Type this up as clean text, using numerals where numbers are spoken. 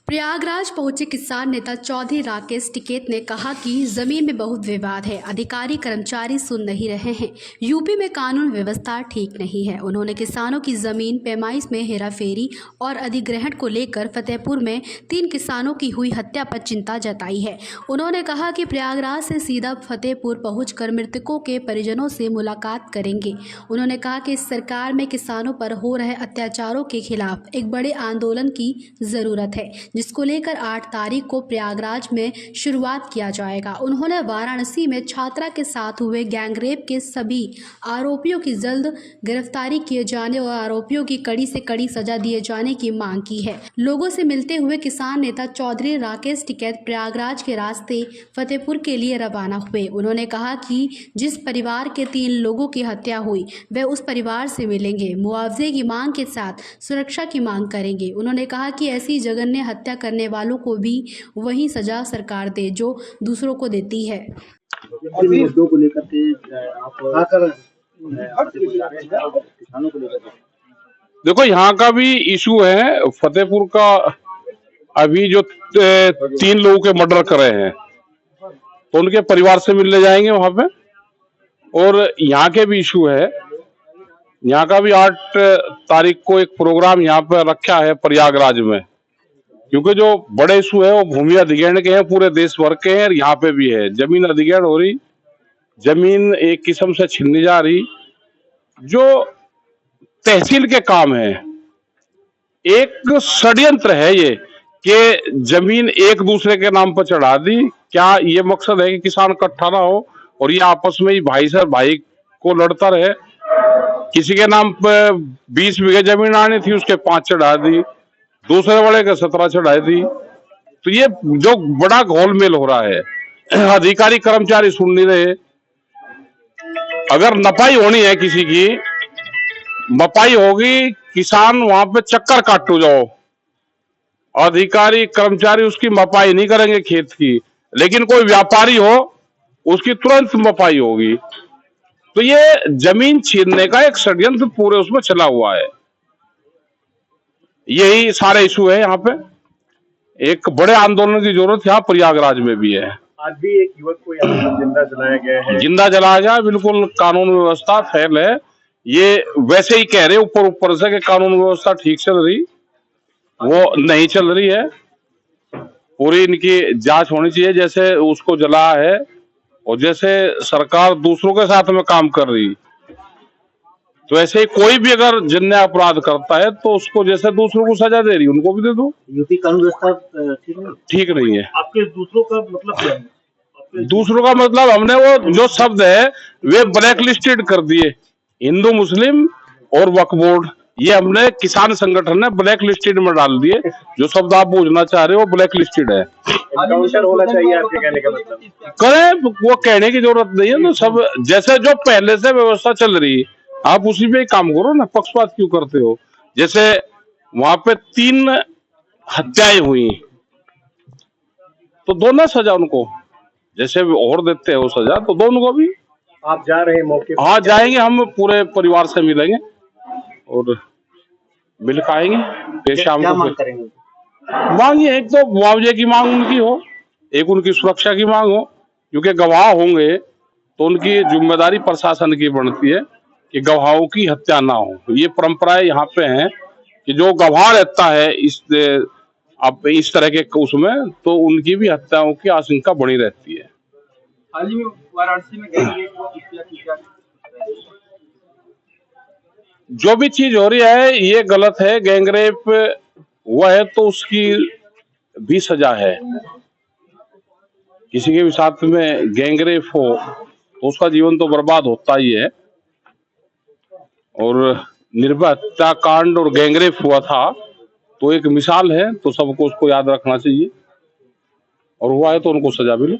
प्रयागराज पहुंचे किसान नेता चौधरी राकेश टिकैत ने कहा कि जमीन में बहुत विवाद है, अधिकारी कर्मचारी सुन नहीं रहे हैं। यूपी में कानून व्यवस्था ठीक नहीं है। उन्होंने किसानों की जमीन पैमाइश में हेराफेरी और अधिग्रहण को लेकर फतेहपुर में 3 किसानों की हुई हत्या पर चिंता जताई है। उन्होंने कहा कि प्रयागराज से सीधा फतेहपुर पहुंचकर मृतकों के परिजनों से मुलाकात करेंगे। उन्होंने कहा कि इस सरकार में किसानों पर हो रहे अत्याचारों के खिलाफ एक बड़े आंदोलन की जरूरत है, जिसको लेकर 8 तारीख को प्रयागराज में शुरुआत किया जाएगा। उन्होंने वाराणसी में छात्रा के साथ हुए गैंगरेप के सभी आरोपियों की जल्द गिरफ्तारी किए जाने और आरोपियों की कड़ी से कड़ी सजा दिए जाने की मांग की है। लोगों से मिलते हुए किसान नेता चौधरी राकेश टिकैत प्रयागराज के रास्ते फतेहपुर के लिए रवाना हुए। उन्होंने कहा कि जिस परिवार के 3 लोगों की हत्या हुई वे उस परिवार से मिलेंगे, मुआवजे की मांग के साथ सुरक्षा की मांग करेंगे। उन्होंने कहा कि ऐसी जघन्य हत्या करने वालों को भी वही सजा सरकार दे जो दूसरों को देती है। मुद्दों को लेकर के किसानों को लेकर देखो, यहाँ का भी इशू है। फतेहपुर का अभी जो 3 लोगों के मर्डर करे हैं तो उनके परिवार से मिलने जाएंगे वहां पे। और यहाँ के भी इशू है। यहाँ का भी 8 तारीख को एक प्रोग्राम यहाँ पे रखा है प्रयागराज में, क्योंकि जो बड़े इशू है वो भूमि अधिग्रहण के हैं, पूरे देश भर के हैं। यहाँ पे भी है, जमीन अधिग्रहण हो रही, जमीन एक किस्म से छीनी जा रही। जो तहसील के काम है, एक षड्यंत्र है ये कि जमीन एक दूसरे के नाम पर चढ़ा दी। क्या ये मकसद है कि किसान इकट्ठा ना हो और ये आपस में ही भाई से भाई को लड़ता रहे? किसी के नाम पर 20 बीघे जमीन आनी थी, उसके 5 चढ़ा दी, दूसरे वाले के 17 चढ़ाई दी। तो ये जो बड़ा घोलमेल हो रहा है, अधिकारी कर्मचारी सुन नहीं रहे। अगर नपाई होनी है किसी की, मपाई होगी, किसान वहां पे चक्कर काटो जाओ, अधिकारी कर्मचारी उसकी मपाई नहीं करेंगे खेत की, लेकिन कोई व्यापारी हो उसकी तुरंत मपाई होगी। तो ये जमीन छीनने का एक षड्यंत्र पूरे उसमें चला हुआ है। यही सारे इशू है। यहाँ पे एक बड़े आंदोलन की जरूरत यहाँ प्रयागराज में भी है। आज भी एक युवक को यहाँ पर जिंदा जलाया गया है। जिंदा जलाया गया, बिल्कुल कानून व्यवस्था फेल है। ये वैसे ही कह रहे ऊपर से कि कानून व्यवस्था ठीक चल रही, वो नहीं चल रही है। पूरी इनकी जांच होनी चाहिए, जैसे उसको जलाया है और जैसे सरकार दूसरों के साथ में काम कर रही, तो ऐसे ही कोई भी अगर जिन्हें अपराध करता है तो उसको जैसे दूसरों को सजा दे रही उनको भी दे दो। यूपी कानून व्यवस्था ठीक नहीं है। आपके दूसरों का मतलब क्या है? दूसरों का मतलब हमने वो जो शब्द है वे ब्लैक लिस्टेड कर दिए, हिंदू मुस्लिम और वक्फ बोर्ड, ये हमने किसान संगठन ने ब्लैक लिस्टेड में डाल दिए। जो शब्द आप पूछना चाह रहे हो वो ब्लैक लिस्टेड है। एनकाउंटर होना चाहिए आपके कहने का मतलब? करें, वो कहने की जरूरत नहीं है। तो सब जैसे जो पहले से व्यवस्था चल रही आप उसी पे ही काम करो ना, पक्षपात क्यों करते हो? जैसे वहां पे 3 हत्याएं हुई तो दोनों सजा उनको, जैसे और देते हैं वो सजा, तो दोनों को भी। आप जा रहे हैं मौके पर? हाँ जाएंगे, हम पूरे परिवार से मिलेंगे और मिल पाएंगे। फिर शाम को मांग करेंगे? मांग ये, एक तो मुआवजे की मांग उनकी हो, एक उनकी सुरक्षा की मांग हो, क्योंकि गवाह होंगे तो उनकी जिम्मेदारी प्रशासन की बनती है कि गवाहों की हत्या ना हो। ये परंपराएं यहाँ पे हैं कि जो गवाह रहता है इस तरह के उसमें, तो उनकी भी हत्याओं की आशंका बनी रहती है। हाल ही में वाराणसी में जो भी चीज हो रही है ये गलत है। गैंगरेप हुआ है तो उसकी भी सजा है। किसी के भी साथ में गैंगरेप हो तो उसका जीवन तो बर्बाद होता ही है। और निर्भया हत्याकांड और गैंगरेप हुआ था तो एक मिसाल है, तो सबको उसको याद रखना चाहिए, और हुआ है तो उनको सजा मिले।